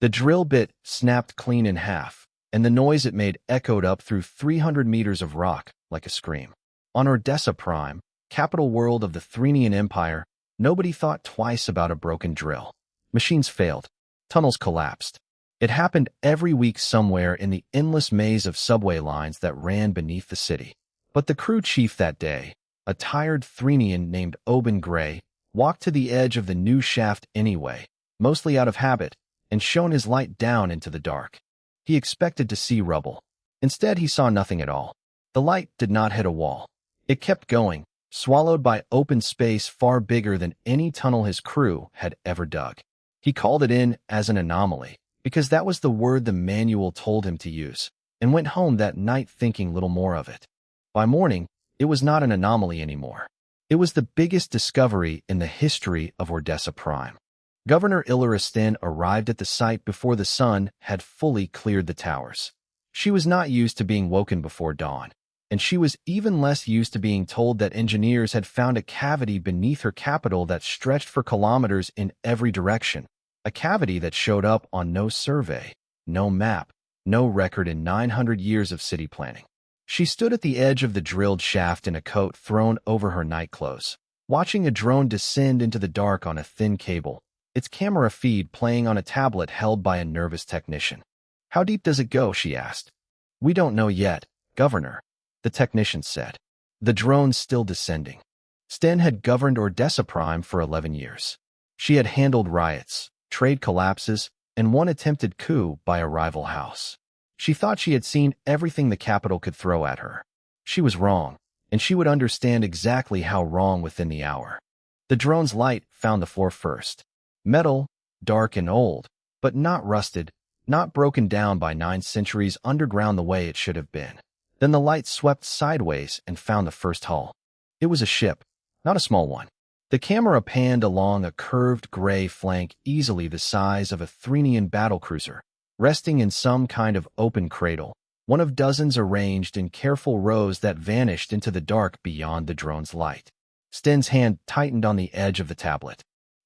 The drill bit snapped clean in half, and the noise it made echoed up through 300 meters of rock like a scream. On Ordessa Prime, capital world of the Threnian Empire, nobody thought twice about a broken drill. Machines failed. Tunnels collapsed. It happened every week somewhere in the endless maze of subway lines that ran beneath the city. But the crew chief that day, a tired Threnian named Oban Gray, walked to the edge of the new shaft anyway, mostly out of habit, and shone his light down into the dark. He expected to see rubble. Instead, he saw nothing at all. The light did not hit a wall. It kept going, swallowed by open space far bigger than any tunnel his crew had ever dug. He called it in as an anomaly, because that was the word the manual told him to use, and went home that night thinking little more of it. By morning, it was not an anomaly anymore. It was the biggest discovery in the history of Ordessa Prime. Governor Illyra Sten arrived at the site before the sun had fully cleared the towers. She was not used to being woken before dawn, and she was even less used to being told that engineers had found a cavity beneath her capital that stretched for kilometers in every direction, a cavity that showed up on no survey, no map, no record in 900 years of city planning. She stood at the edge of the drilled shaft in a coat thrown over her nightclothes, watching a drone descend into the dark on a thin cable, its camera feed playing on a tablet held by a nervous technician. "How deep does it go?" she asked. "We don't know yet, Governor," the technician said. The drone's still descending. Sten had governed Ordessa Prime for 11 years. She had handled riots, trade collapses, and one attempted coup by a rival house. She thought she had seen everything the capital could throw at her. She was wrong, and she would understand exactly how wrong within the hour. The drone's light found the floor first. Metal, dark and old, but not rusted, not broken down by 9 centuries underground the way it should have been. Then the light swept sideways and found the first hull. It was a ship, not a small one. The camera panned along a curved gray flank easily the size of a Threnian battlecruiser, resting in some kind of open cradle, one of dozens arranged in careful rows that vanished into the dark beyond the drone's light. Sten's hand tightened on the edge of the tablet.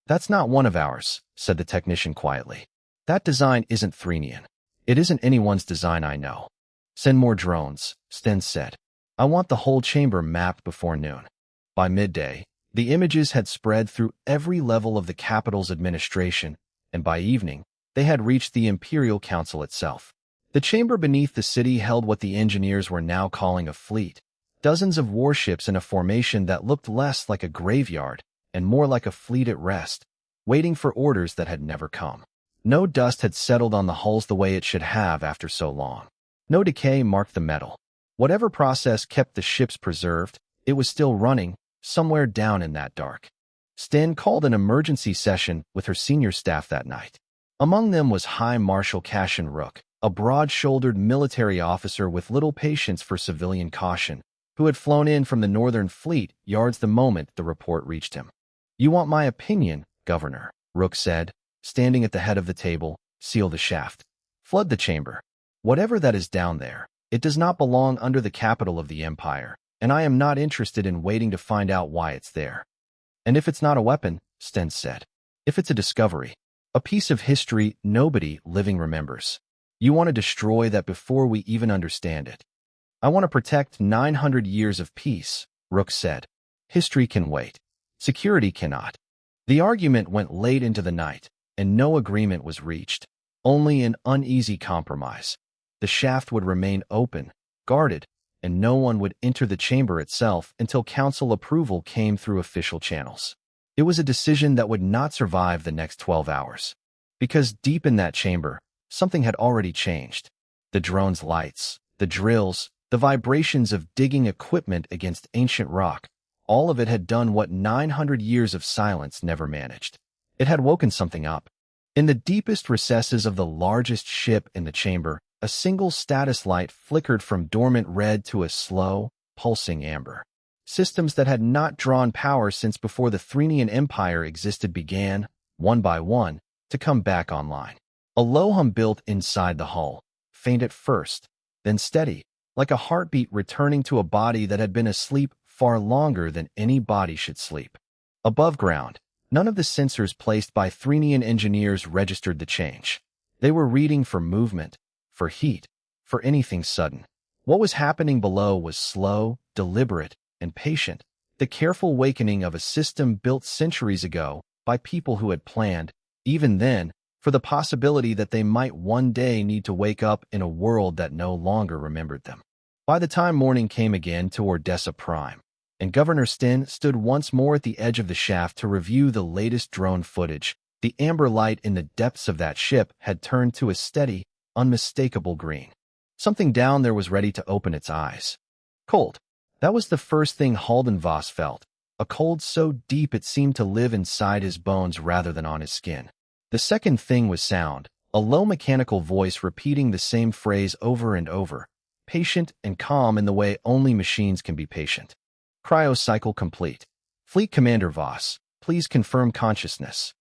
"That's not one of ours," said the technician quietly. "That design isn't Threnian. It isn't anyone's design I know." "Send more drones," Sten said. "I want the whole chamber mapped before noon." By midday, the images had spread through every level of the capital's administration, and by evening, they had reached the Imperial Council itself. The chamber beneath the city held what the engineers were now calling a fleet, dozens of warships in a formation that looked less like a graveyard and more like a fleet at rest, waiting for orders that had never come. No dust had settled on the hulls the way it should have after so long. No decay marked the metal. Whatever process kept the ships preserved, it was still running, somewhere down in that dark. Sten called an emergency session with her senior staff that night. Among them was High Marshal Cassian Rook, a broad-shouldered military officer with little patience for civilian caution, who had flown in from the Northern Fleet yards the moment the report reached him. "You want my opinion, Governor," Rook said, standing at the head of the table. "Seal the shaft. Flood the chamber. Whatever that is down there, it does not belong under the capital of the Empire, and I am not interested in waiting to find out why it's there." "And if it's not a weapon," Sten said, "if it's a discovery, a piece of history nobody living remembers, you want to destroy that before we even understand it." "I want to protect 900 years of peace," Rook said. "History can wait. Security cannot." The argument went late into the night, and no agreement was reached, only an uneasy compromise. The shaft would remain open, guarded, and no one would enter the chamber itself until council approval came through official channels. It was a decision that would not survive the next 12 hours. Because deep in that chamber, something had already changed. The drone's lights, the drills, the vibrations of digging equipment against ancient rock, all of it had done what 900 years of silence never managed. It had woken something up. In the deepest recesses of the largest ship in the chamber, a single status light flickered from dormant red to a slow, pulsing amber. Systems that had not drawn power since before the Threnian Empire existed began, one by one, to come back online. A low hum built inside the hull, faint at first, then steady, like a heartbeat returning to a body that had been asleep far longer than any body should sleep. Above ground, none of the sensors placed by Threnian engineers registered the change. They were reading for movement, for heat, for anything sudden. What was happening below was slow, deliberate, and patient, the careful awakening of a system built centuries ago by people who had planned, even then, for the possibility that they might one day need to wake up in a world that no longer remembered them. By the time morning came again to Ordessa Prime, and Governor Sten stood once more at the edge of the shaft to review the latest drone footage, the amber light in the depths of that ship had turned to a steady, unmistakable green. Something down there was ready to open its eyes. Cold. That was the first thing Halden Voss felt, a cold so deep it seemed to live inside his bones rather than on his skin. The second thing was sound, a low mechanical voice repeating the same phrase over and over, patient and calm in the way only machines can be patient. Cryocycle complete. Fleet Commander Voss, please confirm consciousness.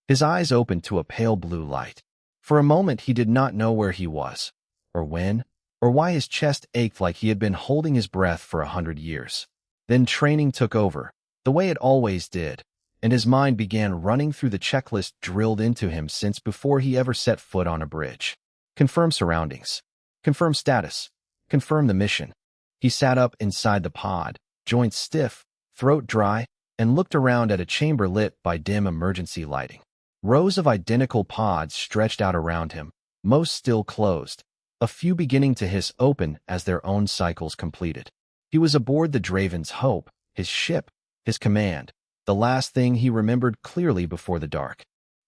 His eyes opened to a pale blue light. For a moment he did not know where he was, or when, or why his chest ached like he had been holding his breath for 100 years. Then training took over, the way it always did, and his mind began running through the checklist drilled into him since before he ever set foot on a bridge. Confirm surroundings. Confirm status. Confirm the mission. He sat up inside the pod, joints stiff, throat dry, and looked around at a chamber lit by dim emergency lighting. Rows of identical pods stretched out around him, most still closed, a few beginning to hiss open as their own cycles completed. He was aboard the Draven's Hope, his ship, his command, the last thing he remembered clearly before the dark.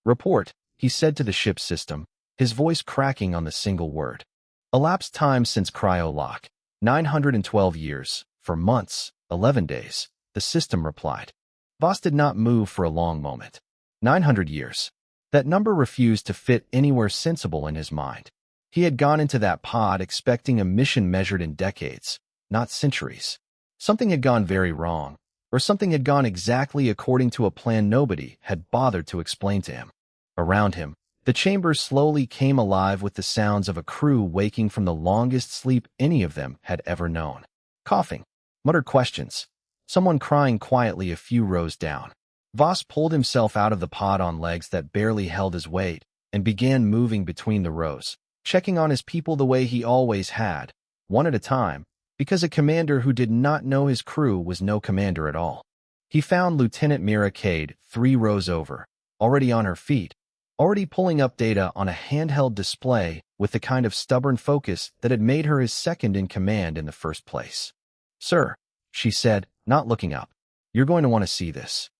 Report, he said to the ship's system, his voice cracking on the single word. Elapsed time since cryo-lock. 912 years, for months, 11 days, the system replied. Voss did not move for a long moment. 900 years. That number refused to fit anywhere sensible in his mind. He had gone into that pod expecting a mission measured in decades, not centuries. Something had gone very wrong, or something had gone exactly according to a plan nobody had bothered to explain to him. Around him, the chamber slowly came alive with the sounds of a crew waking from the longest sleep any of them had ever known. Coughing, muttered questions, someone crying quietly a few rows down. Voss pulled himself out of the pod on legs that barely held his weight and began moving between the rows, checking on his people the way he always had, one at a time, because a commander who did not know his crew was no commander at all. He found Lieutenant Mira Cade 3 rows over, already on her feet, already pulling up data on a handheld display with the kind of stubborn focus that had made her his second in command in the first place. Sir, she said, not looking up, you're going to want to see this.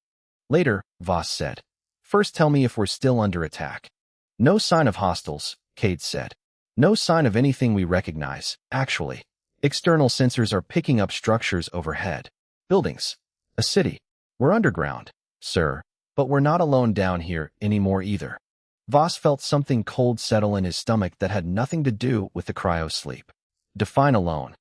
Later, Voss said. First tell me if we're still under attack. No sign of hostiles, Cade said. No sign of anything we recognize, actually. External sensors are picking up structures overhead. Buildings. A city. We're underground, sir, but we're not alone down here anymore either. Voss felt something cold settle in his stomach that had nothing to do with the cryo-sleep. Define alone.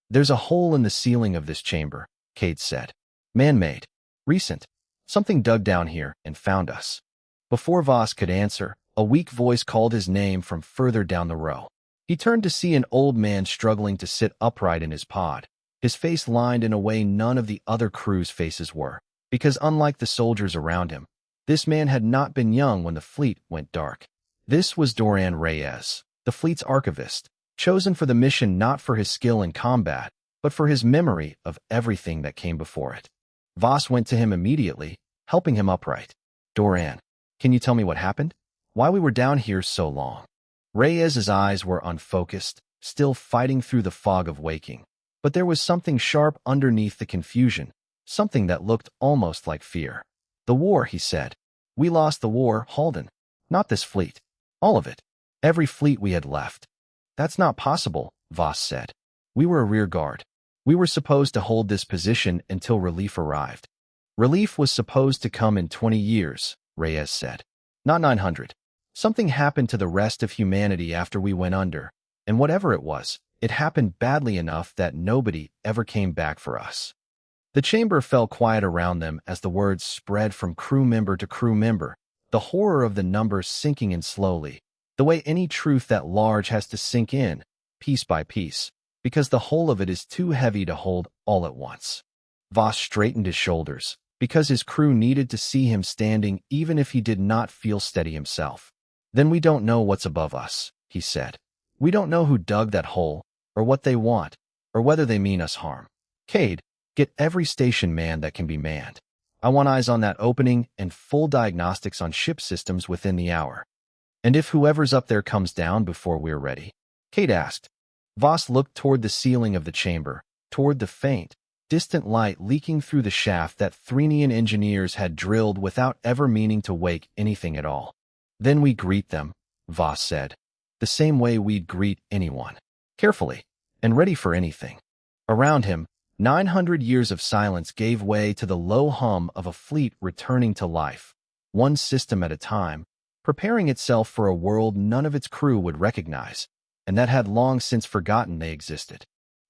There's a hole in the ceiling of this chamber, Cade said. Man-made. Recent. Something dug down here and found us. Before Voss could answer, a weak voice called his name from further down the row. He turned to see an old man struggling to sit upright in his pod, his face lined in a way none of the other crew's faces were, because unlike the soldiers around him, this man had not been young when the fleet went dark. This was Doran Reyes, the fleet's archivist, chosen for the mission not for his skill in combat, but for his memory of everything that came before it. Voss went to him immediately, helping him upright. Doran, can you tell me what happened? Why we were down here so long? Reyes's eyes were unfocused, still fighting through the fog of waking. But there was something sharp underneath the confusion, something that looked almost like fear. The war, he said. We lost the war, Halden. Not this fleet. All of it. Every fleet we had left. That's not possible, Voss said. We were a rear guard. We were supposed to hold this position until relief arrived. Relief was supposed to come in 20 years, Reyes said. Not 900. Something happened to the rest of humanity after we went under, and whatever it was, it happened badly enough that nobody ever came back for us. The chamber fell quiet around them as the words spread from crew member to crew member, the horror of the numbers sinking in slowly, the way any truth that large has to sink in, piece by piece, because the whole of it is too heavy to hold all at once. Voss straightened his shoulders, because his crew needed to see him standing even if he did not feel steady himself. Then we don't know what's above us, he said. We don't know who dug that hole, or what they want, or whether they mean us harm. Cade, get every station manned that can be manned. I want eyes on that opening and full diagnostics on ship systems within the hour. And if whoever's up there comes down before we're ready? Cade asked. Voss looked toward the ceiling of the chamber, toward the faint, distant light leaking through the shaft that Threnian engineers had drilled without ever meaning to wake anything at all. Then we greet them, Voss said, the same way we'd greet anyone, carefully, and ready for anything. Around him, 900 years of silence gave way to the low hum of a fleet returning to life, one system at a time, preparing itself for a world none of its crew would recognize, and that had long since forgotten they existed.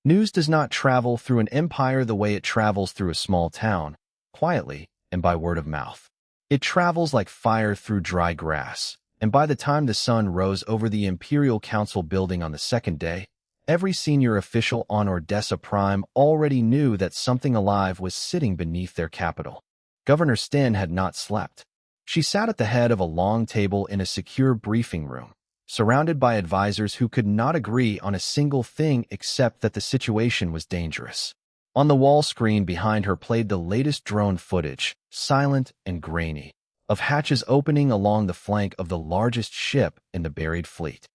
News does not travel through an empire the way it travels through a small town, quietly and by word of mouth. It travels like fire through dry grass, and by the time the sun rose over the Imperial Council building on the second day, every senior official on Ordessa Prime already knew that something alive was sitting beneath their capital. Governor Sten had not slept. She sat at the head of a long table in a secure briefing room, surrounded by advisors who could not agree on a single thing except that the situation was dangerous. On the wall screen behind her played the latest drone footage, silent and grainy, of hatches opening along the flank of the largest ship in the buried fleet.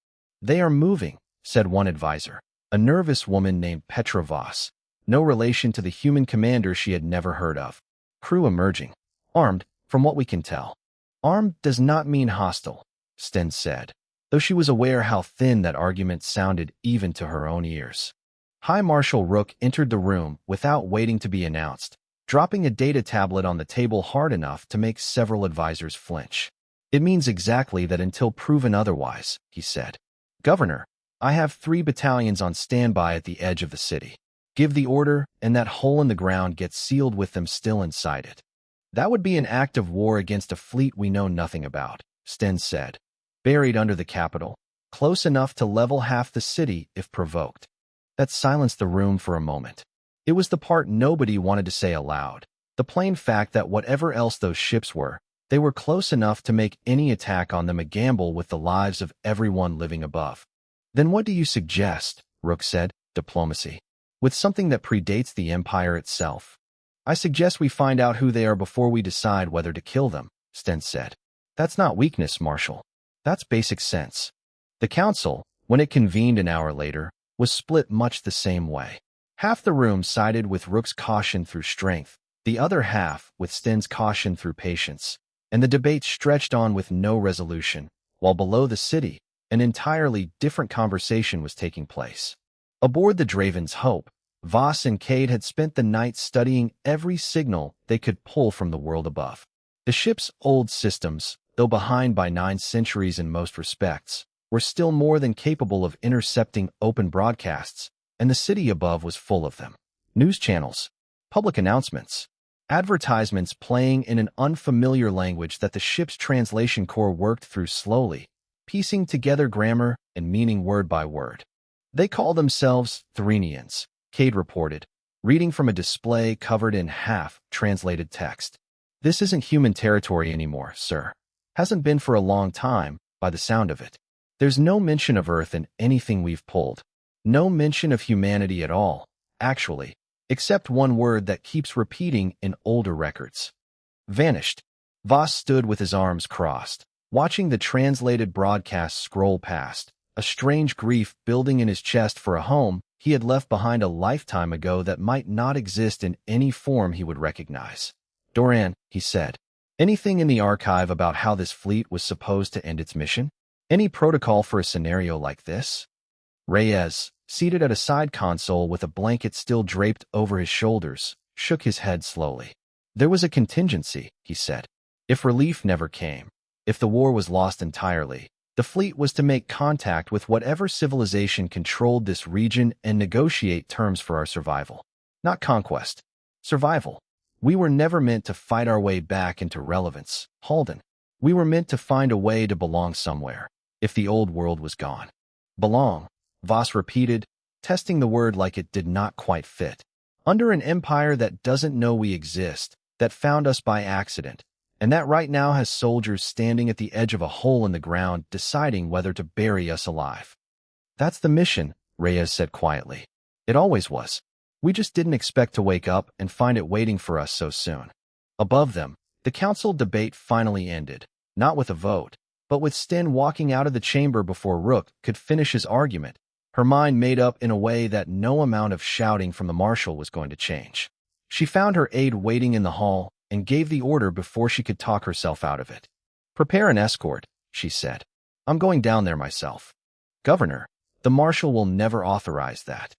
They are moving, said one advisor, a nervous woman named Petra Voss, no relation to the human commander she had never heard of. Crew emerging, armed, from what we can tell. Armed does not mean hostile, Sten said, though she was aware how thin that argument sounded even to her own ears. High Marshal Rook entered the room without waiting to be announced, dropping a data tablet on the table hard enough to make several advisors flinch. It means exactly that until proven otherwise, he said. Governor, I have 3 battalions on standby at the edge of the city. Give the order, and that hole in the ground gets sealed with them still inside it. That would be an act of war against a fleet we know nothing about, Sten said. Buried under the capital, close enough to level half the city if provoked. That silenced the room for a moment. It was the part nobody wanted to say aloud, the plain fact that whatever else those ships were, they were close enough to make any attack on them a gamble with the lives of everyone living above. Then what do you suggest? Rook said, diplomacy. With something that predates the Empire itself. I suggest we find out who they are before we decide whether to kill them, Sten said. That's not weakness, Marshal. That's basic sense. The council, when it convened an hour later, was split much the same way. Half the room sided with Rook's caution through strength, the other half with Sten's caution through patience, and the debate stretched on with no resolution, while below the city, an entirely different conversation was taking place. Aboard the Draven's Hope, Voss and Cade had spent the night studying every signal they could pull from the world above. The ship's old systems, though behind by 9 centuries in most respects, were still more than capable of intercepting open broadcasts, and the city above was full of them. News channels, public announcements, advertisements playing in an unfamiliar language that the ship's translation corps worked through slowly, piecing together grammar and meaning word by word. They call themselves Threnians, Cade reported, reading from a display covered in half-translated text. This isn't human territory anymore, sir. Hasn't been for a long time, by the sound of it. There's no mention of Earth in anything we've pulled. No mention of humanity at all, actually, except one word that keeps repeating in older records. Vanished. Voss stood with his arms crossed, watching the translated broadcast scroll past, a strange grief building in his chest for a home he had left behind a lifetime ago that might not exist in any form he would recognize. Doran, he said, anything in the archive about how this fleet was supposed to end its mission? Any protocol for a scenario like this? Reyes, seated at a side console with a blanket still draped over his shoulders, shook his head slowly. There was a contingency, he said. If relief never came, if the war was lost entirely, the fleet was to make contact with whatever civilization controlled this region and negotiate terms for our survival. Not conquest. Survival. We were never meant to fight our way back into relevance, Halden. We were meant to find a way to belong somewhere, if the old world was gone. Belong, Voss repeated, testing the word like it did not quite fit. Under an empire that doesn't know we exist, that found us by accident, and that right now has soldiers standing at the edge of a hole in the ground deciding whether to bury us alive. That's the mission, Reyes said quietly. It always was. We just didn't expect to wake up and find it waiting for us so soon. Above them, the council debate finally ended, not with a vote, but with Sten walking out of the chamber before Rook could finish his argument, her mind made up in a way that no amount of shouting from the marshal was going to change. She found her aide waiting in the hall and gave the order before she could talk herself out of it. "Prepare an escort," she said. "I'm going down there myself." "Governor, the marshal will never authorize that."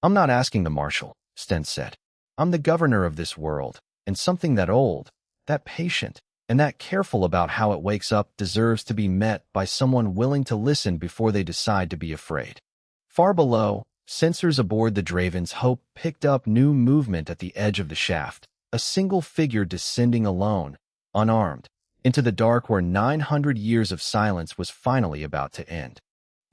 "I'm not asking the marshal," Sten said. "I'm the governor of this world, and something that old, that patient, and that careful about how it wakes up deserves to be met by someone willing to listen before they decide to be afraid." Far below, sensors aboard the Draven's Hope picked up new movement at the edge of the shaft, a single figure descending alone, unarmed, into the dark where 900 years of silence was finally about to end.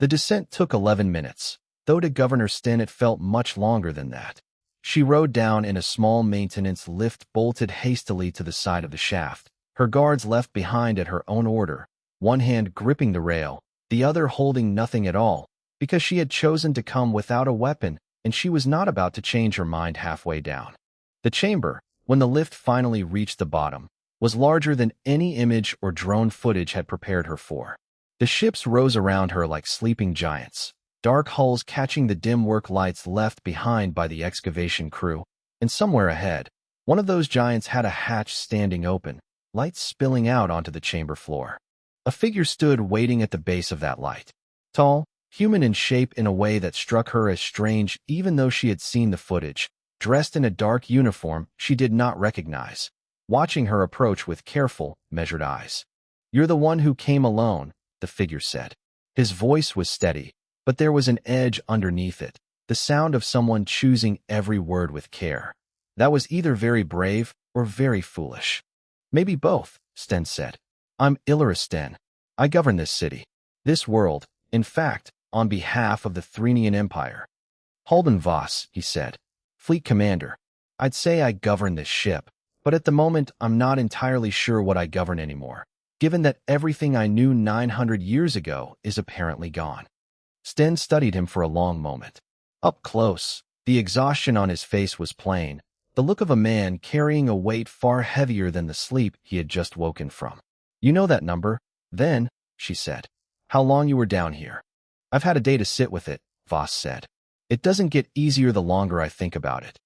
The descent took 11 minutes, though to Governor Sten it felt much longer than that. She rode down in a small maintenance lift bolted hastily to the side of the shaft, her guards left behind at her own order, one hand gripping the rail, the other holding nothing at all, because she had chosen to come without a weapon and she was not about to change her mind halfway down. The chamber, when the lift finally reached the bottom, was larger than any image or drone footage had prepared her for. The ships rose around her like sleeping giants, dark hulls catching the dim work lights left behind by the excavation crew, and somewhere ahead, one of those giants had a hatch standing open, lights spilling out onto the chamber floor. A figure stood waiting at the base of that light. Tall, human in shape in a way that struck her as strange even though she had seen the footage, dressed in a dark uniform she did not recognize, watching her approach with careful, measured eyes. "You're the one who came alone," the figure said. His voice was steady, but there was an edge underneath it, the sound of someone choosing every word with care. That was either very brave or very foolish. "Maybe both," Sten said. "I'm Illyra Sten. I govern this city, this world, in fact, on behalf of the Threnian Empire." "Halden Voss," he said. "Fleet Commander. I'd say I govern this ship, but at the moment I'm not entirely sure what I govern anymore, given that everything I knew 900 years ago is apparently gone." Sten studied him for a long moment. Up close, the exhaustion on his face was plain, the look of a man carrying a weight far heavier than the sleep he had just woken from. "You know that number, then," she said. "How long you were down here?" "I've had a day to sit with it," Voss said. "It doesn't get easier the longer I think about it."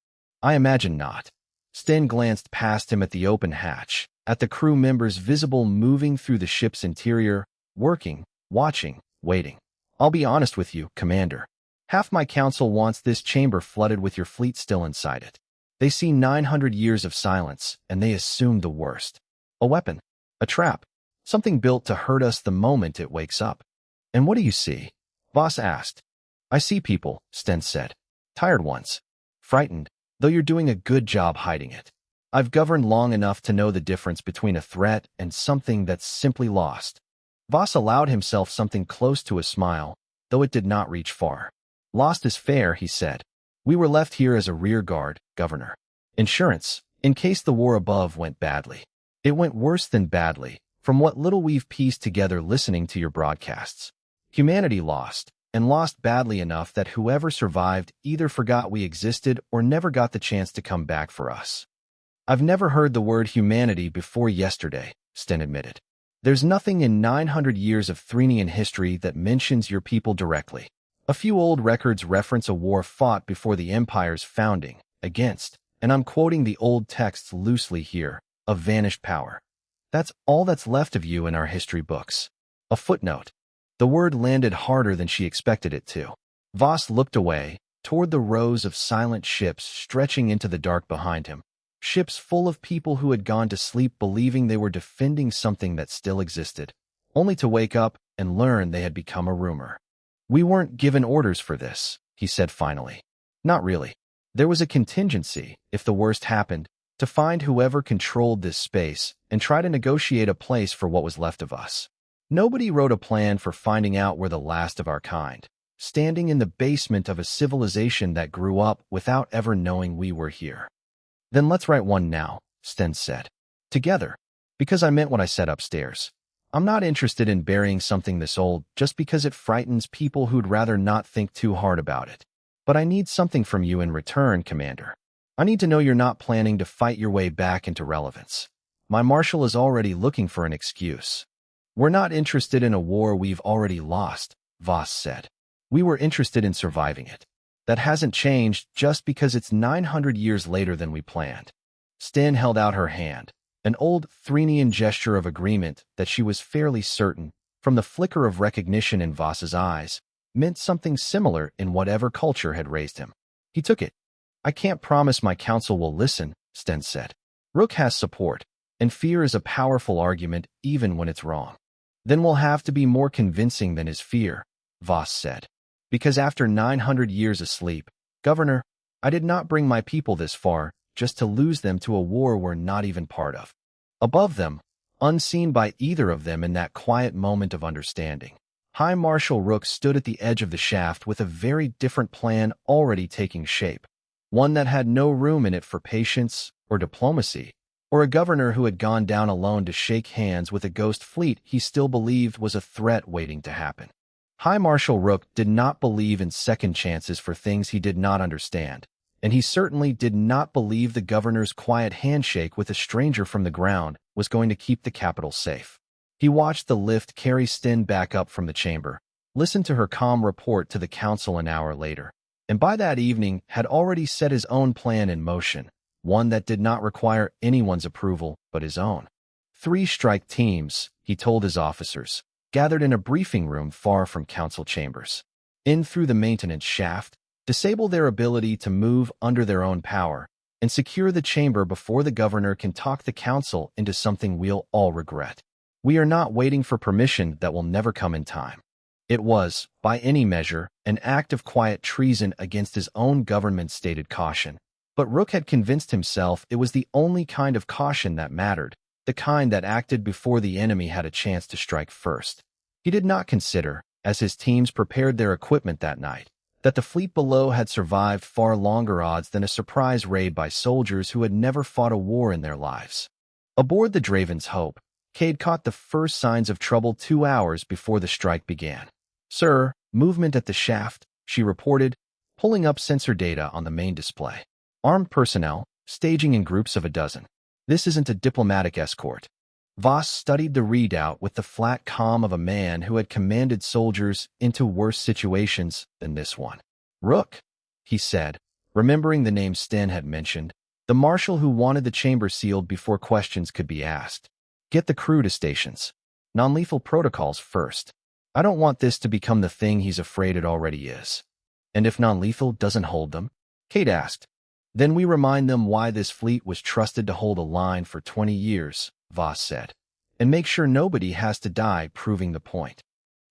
"I imagine not." Sten glanced past him at the open hatch, at the crew members visible moving through the ship's interior, working, watching, waiting. "I'll be honest with you, Commander. Half my council wants this chamber flooded with your fleet still inside it. They see 900 years of silence, and they assume the worst. A weapon. A trap. Something built to hurt us the moment it wakes up." "And what do you see?" Voss asked. "I see people," Sten said. "Tired ones. Frightened, though you're doing a good job hiding it. I've governed long enough to know the difference between a threat and something that's simply lost." Voss allowed himself something close to a smile, though it did not reach far. "Lost is fair," he said. "We were left here as a rear guard, Governor. Insurance, in case the war above went badly. It went worse than badly, from what little we've pieced together listening to your broadcasts. Humanity lost, and lost badly enough that whoever survived either forgot we existed or never got the chance to come back for us." "I've never heard the word humanity before yesterday," Sten admitted. "There's nothing in 900 years of Threnian history that mentions your people directly. A few old records reference a war fought before the Empire's founding, against, and I'm quoting the old texts loosely here, a vanished power. That's all that's left of you in our history books. A footnote." The word landed harder than she expected it to. Voss looked away, toward the rows of silent ships stretching into the dark behind him. Ships full of people who had gone to sleep believing they were defending something that still existed, only to wake up and learn they had become a rumor. "We weren't given orders for this," he said finally. "Not really. There was a contingency, if the worst happened, to find whoever controlled this space and try to negotiate a place for what was left of us. Nobody wrote a plan for finding out we're the last of our kind, standing in the basement of a civilization that grew up without ever knowing we were here." "Then let's write one now," Sten said. "Together. Because I meant what I said upstairs. I'm not interested in burying something this old just because it frightens people who'd rather not think too hard about it. But I need something from you in return, Commander. I need to know you're not planning to fight your way back into relevance. My marshal is already looking for an excuse. We're not interested in a war we've already lost, Voss said. We were interested in surviving it. That hasn't changed just because it's 900 years later than we planned. Sten held out her hand, an old Threnian gesture of agreement that she was fairly certain, from the flicker of recognition in Voss's eyes, meant something similar in whatever culture had raised him. He took it. I can't promise my council will listen, Sten said. Rook has support, and fear is a powerful argument even when it's wrong. Then we'll have to be more convincing than his fear, Voss said. Because after 900 years asleep, Governor, I did not bring my people this far just to lose them to a war we're not even part of. Above them, unseen by either of them in that quiet moment of understanding, High Marshal Rook stood at the edge of the shaft with a very different plan already taking shape, one that had no room in it for patience or diplomacy, or a governor who had gone down alone to shake hands with a ghost fleet he still believed was a threat waiting to happen. High Marshal Rook did not believe in second chances for things he did not understand, and he certainly did not believe the governor's quiet handshake with a stranger from the ground was going to keep the capital safe. He watched the lift carry Sten back up from the chamber, listened to her calm report to the council an hour later, and by that evening had already set his own plan in motion, one that did not require anyone's approval but his own. 3 strike teams, he told his officers, gathered in a briefing room far from council chambers. In through the maintenance shaft, disable their ability to move under their own power, and secure the chamber before the governor can talk the council into something we'll all regret. We are not waiting for permission that will never come in time. It was, by any measure, an act of quiet treason against his own government's stated caution. But Rook had convinced himself it was the only kind of caution that mattered, the kind that acted before the enemy had a chance to strike first. He did not consider, as his teams prepared their equipment that night, that the fleet below had survived far longer odds than a surprise raid by soldiers who had never fought a war in their lives. Aboard the Draven's Hope, Cade caught the first signs of trouble 2 hours before the strike began. Sir, movement at the shaft, she reported, pulling up sensor data on the main display. Armed personnel, staging in groups of a dozen. This isn't a diplomatic escort. Voss studied the readout with the flat calm of a man who had commanded soldiers into worse situations than this one. Rook, he said, remembering the name Sten had mentioned, the marshal who wanted the chamber sealed before questions could be asked. Get the crew to stations. Non-lethal protocols first. I don't want this to become the thing he's afraid it already is. And if non-lethal doesn't hold them? Kate asked. Then we remind them why this fleet was trusted to hold a line for 20 years, Voss said, and make sure nobody has to die proving the point.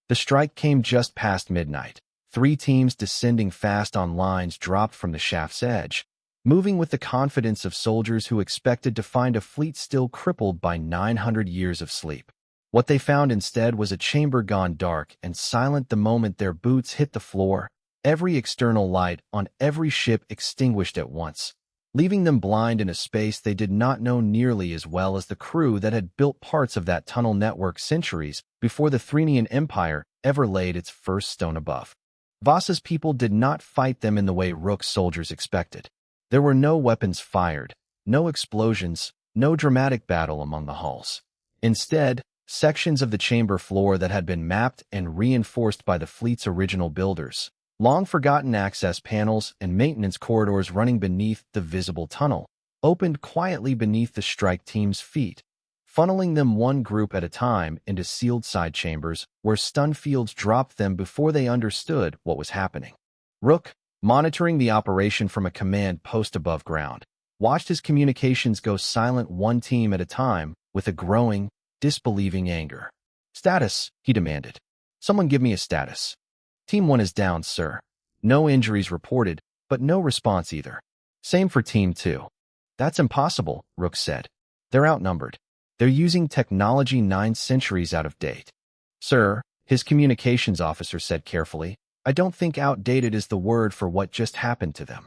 The strike came just past midnight, 3 teams descending fast on lines dropped from the shaft's edge, moving with the confidence of soldiers who expected to find a fleet still crippled by 900 years of sleep. What they found instead was a chamber gone dark and silent the moment their boots hit the floor, every external light on every ship extinguished at once, leaving them blind in a space they did not know nearly as well as the crew that had built parts of that tunnel network centuries before the Threnian Empire ever laid its first stone above. Voss's people did not fight them in the way Rook's soldiers expected. There were no weapons fired, no explosions, no dramatic battle among the hulls. Instead, sections of the chamber floor that had been mapped and reinforced by the fleet's original builders, long-forgotten access panels and maintenance corridors running beneath the visible tunnel, opened quietly beneath the strike team's feet, funneling them one group at a time into sealed side chambers where stun fields dropped them before they understood what was happening. Rook, monitoring the operation from a command post above ground, watched his communications go silent one team at a time with a growing, disbelieving anger. Status, he demanded. Someone give me a status. Team 1 is down, sir. No injuries reported, but no response either. Same for Team 2. That's impossible, Rook said. They're outnumbered. They're using technology 9 centuries out of date. Sir, his communications officer said carefully, I don't think outdated is the word for what just happened to them.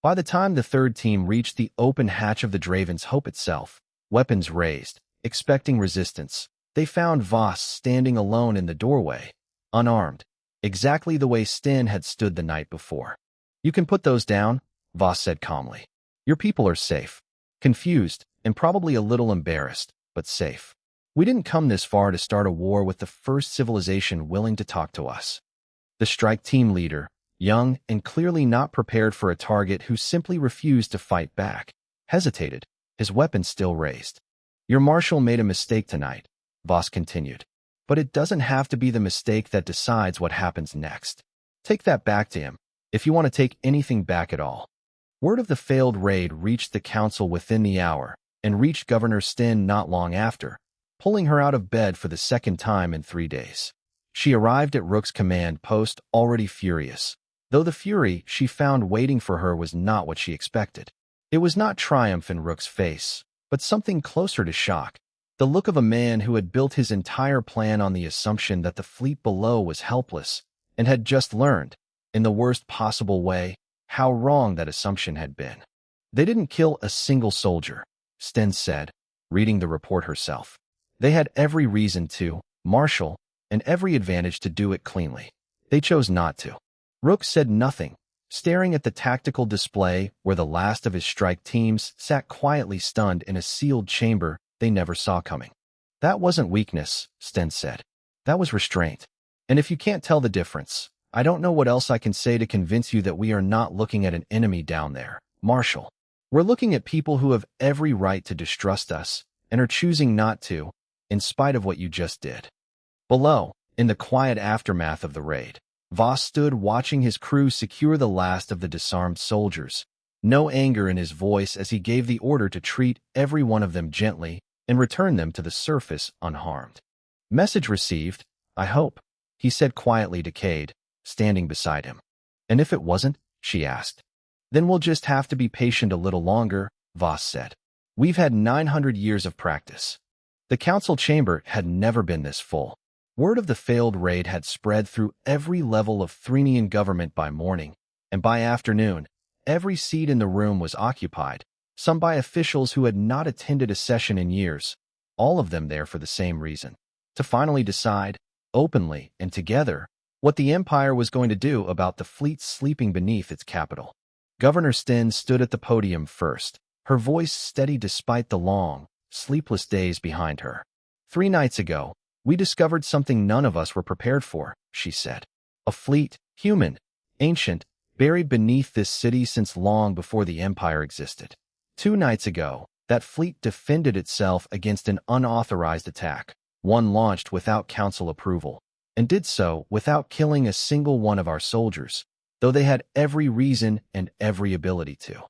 By the time the third team reached the open hatch of the Draven's Hope itself, weapons raised, expecting resistance. They found Voss standing alone in the doorway, unarmed, exactly the way Sten had stood the night before. "You can put those down," Voss said calmly. "Your people are safe." Confused, and probably a little embarrassed, but safe. "We didn't come this far to start a war with the first civilization willing to talk to us." The strike team leader, young and clearly not prepared for a target who simply refused to fight back, hesitated, his weapon still raised. "Your marshal made a mistake tonight," Voss continued. "But it doesn't have to be the mistake that decides what happens next. Take that back to him, if you want to take anything back at all." Word of the failed raid reached the council within the hour, and reached Governor Sten not long after, pulling her out of bed for the second time in 3 days. She arrived at Rook's command post already furious, though the fury she found waiting for her was not what she expected. It was not triumph in Rook's face, but something closer to shock, the look of a man who had built his entire plan on the assumption that the fleet below was helpless, and had just learned, in the worst possible way, how wrong that assumption had been. "They didn't kill a single soldier," Sten said, reading the report herself. "They had every reason to, Marshal, and every advantage to do it cleanly. They chose not to." Rook said nothing, staring at the tactical display where the last of his strike teams sat quietly stunned in a sealed chamber they never saw coming. "That wasn't weakness," Sten said. "That was restraint. And if you can't tell the difference, I don't know what else I can say to convince you that we are not looking at an enemy down there, Marshal. We're looking at people who have every right to distrust us and are choosing not to, in spite of what you just did." Below, in the quiet aftermath of the raid, Voss stood watching his crew secure the last of the disarmed soldiers, no anger in his voice as he gave the order to treat every one of them gently and return them to the surface unharmed. "Message received, I hope," he said quietly to Cade, standing beside him. "And if it wasn't?" she asked. "Then we'll just have to be patient a little longer," Voss said. "We've had 900 years of practice." The council chamber had never been this full. Word of the failed raid had spread through every level of Threnian government by morning, and by afternoon, every seat in the room was occupied, some by officials who had not attended a session in years, all of them there for the same reason: to finally decide, openly and together, what the Empire was going to do about the fleet sleeping beneath its capital. Governor Sten stood at the podium first, her voice steady despite the long, sleepless days behind her. "3 nights ago, we discovered something none of us were prepared for," she said. "A fleet, human, ancient, buried beneath this city since long before the Empire existed. 2 nights ago, that fleet defended itself against an unauthorized attack, one launched without council approval, and did so without killing a single one of our soldiers, though they had every reason and every ability to."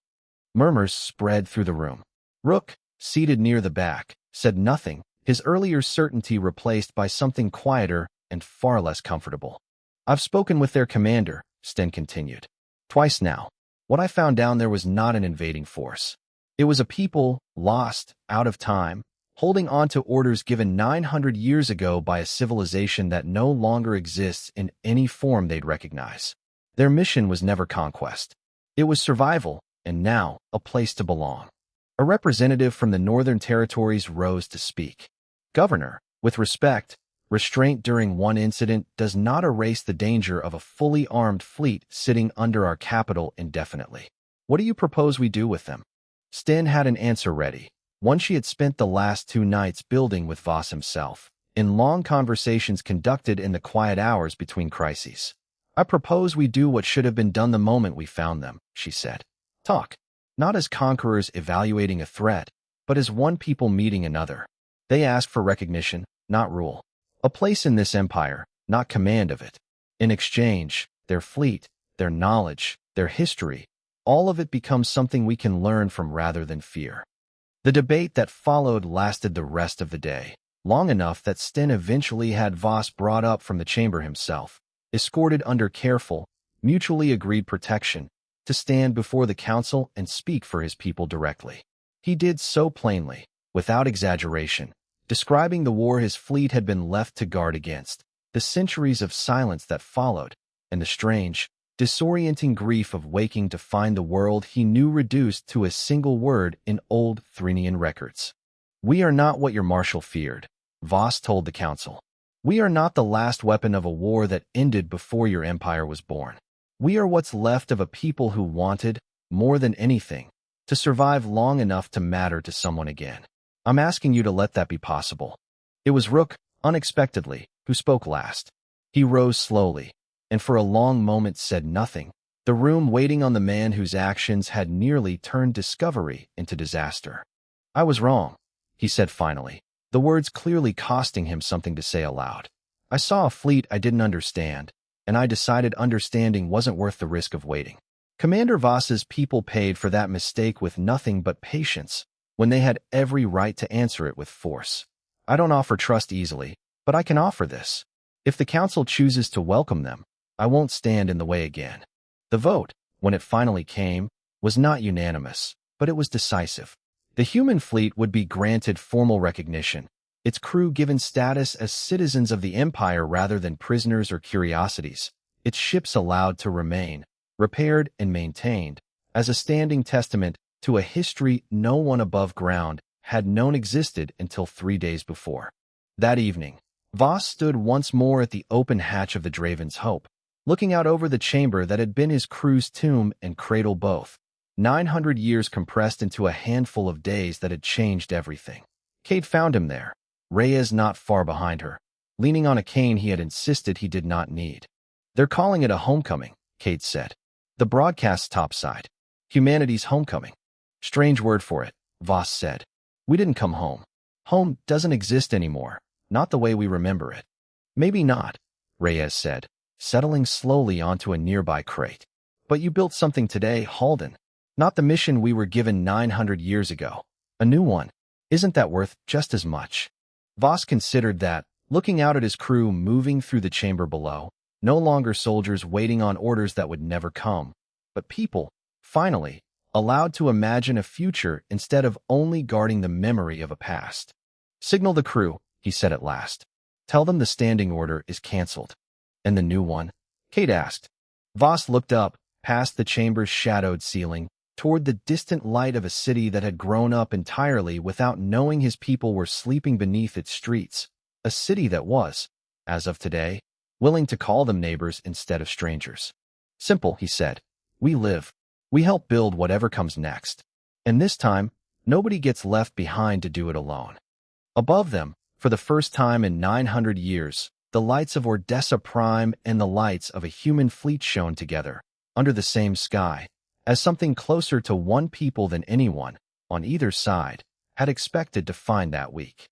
Murmurs spread through the room. Rook, seated near the back, said nothing, his earlier certainty replaced by something quieter and far less comfortable. "I've spoken with their commander," Sten continued. "Twice now. What I found down there was not an invading force. It was a people, lost, out of time, holding on to orders given 900 years ago by a civilization that no longer exists in any form they'd recognize. Their mission was never conquest. It was survival, and now, a place to belong." A representative from the Northern Territories rose to speak. "Governor, with respect, restraint during one incident does not erase the danger of a fully armed fleet sitting under our capital indefinitely. What do you propose we do with them?" Sten had an answer ready, one she had spent the last 2 nights building with Voss himself, in long conversations conducted in the quiet hours between crises. "I propose we do what should have been done the moment we found them," she said. "Talk. Not as conquerors evaluating a threat, but as one people meeting another. They ask for recognition, not rule. A place in this empire, not command of it. In exchange, their fleet, their knowledge, their history, all of it becomes something we can learn from rather than fear." The debate that followed lasted the rest of the day, long enough that Sten eventually had Voss brought up from the chamber himself, escorted under careful, mutually agreed protection, to stand before the council and speak for his people directly. He did so plainly, without exaggeration, describing the war his fleet had been left to guard against, the centuries of silence that followed, and the strange, disorienting grief of waking to find the world he knew reduced to a single word in old Threnian records. "We are not what your marshal feared," Voss told the council. "We are not the last weapon of a war that ended before your empire was born. We are what's left of a people who wanted, more than anything, to survive long enough to matter to someone again. I'm asking you to let that be possible." It was Rook, unexpectedly, who spoke last. He rose slowly, and for a long moment said nothing, the room waiting on the man whose actions had nearly turned discovery into disaster. "I was wrong," he said finally, the words clearly costing him something to say aloud. "I saw a fleet I didn't understand, and I decided understanding wasn't worth the risk of waiting. Commander Voss's people paid for that mistake with nothing but patience, when they had every right to answer it with force. I don't offer trust easily, but I can offer this. If the council chooses to welcome them, I won't stand in the way again." The vote, when it finally came, was not unanimous, but it was decisive. The human fleet would be granted formal recognition, its crew given status as citizens of the Empire rather than prisoners or curiosities, its ships allowed to remain, repaired and maintained, as a standing testament to a history no one above ground had known existed until 3 days before. That evening, Voss stood once more at the open hatch of the Draven's Hope, looking out over the chamber that had been his crew's tomb and cradle both. 900 years compressed into a handful of days that had changed everything. Kate found him there, Reyes not far behind her, leaning on a cane he had insisted he did not need. "They're calling it a homecoming," Kate said. "The broadcast's topside. Humanity's homecoming." "Strange word for it," Voss said. "We didn't come home. Home doesn't exist anymore, not the way we remember it." "Maybe not," Reyes said, settling slowly onto a nearby crate. "But you built something today, Halden. Not the mission we were given 900 years ago. A new one. Isn't that worth just as much?" Voss considered that, looking out at his crew moving through the chamber below, no longer soldiers waiting on orders that would never come, but people, finally, allowed to imagine a future instead of only guarding the memory of a past. "Signal the crew," he said at last. "Tell them the standing order is cancelled." "And the new one?" Kate asked. Voss looked up, past the chamber's shadowed ceiling, toward the distant light of a city that had grown up entirely without knowing his people were sleeping beneath its streets, a city that was, as of today, willing to call them neighbors instead of strangers. "Simple," he said. "We live. We help build whatever comes next. And this time, nobody gets left behind to do it alone." Above them, for the first time in 900 years, the lights of Ordessa Prime and the lights of a human fleet shone together, under the same sky, as something closer to one people than anyone, on either side, had expected to find that week.